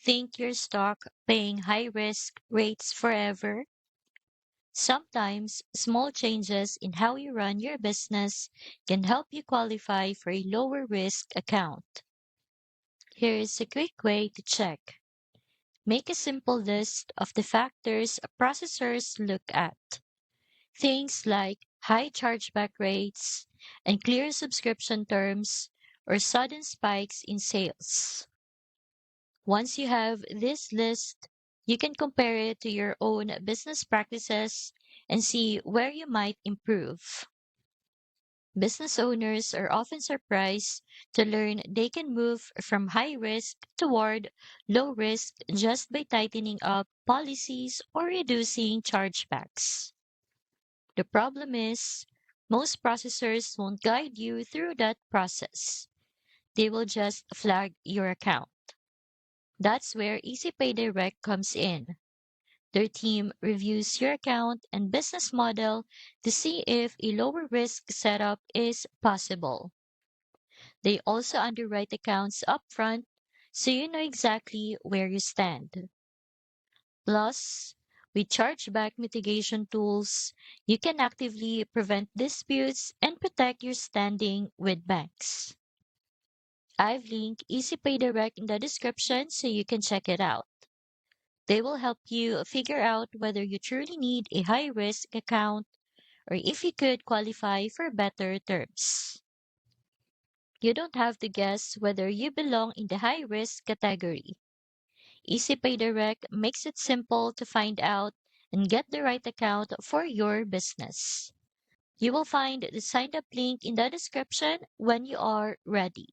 Think you're stuck paying high risk rates forever? Sometimes small changes in how you run your business can help you qualify for a lower risk account. Here is a quick way to check. Make a simple list of the factors processors look at. Things like high chargeback rates, unclear subscription terms, or sudden spikes in sales. Once you have this list, you can compare it to your own business practices and see where you might improve. Business owners are often surprised to learn they can move from high risk toward low risk just by tightening up policies or reducing chargebacks. The problem is, most processors won't guide you through that process. They will just flag your account. That's where EasyPay Direct comes in. Their team reviews your account and business model to see if a lower risk setup is possible. They also underwrite accounts upfront so you know exactly where you stand. Plus, with chargeback mitigation tools, you can actively prevent disputes and protect your standing with banks. I've linked EasyPay Direct in the description so you can check it out. They will help you figure out whether you truly need a high risk account or if you could qualify for better terms. You don't have to guess whether you belong in the high risk category. EasyPay Direct makes it simple to find out and get the right account for your business. You will find the sign up link in the description when you are ready.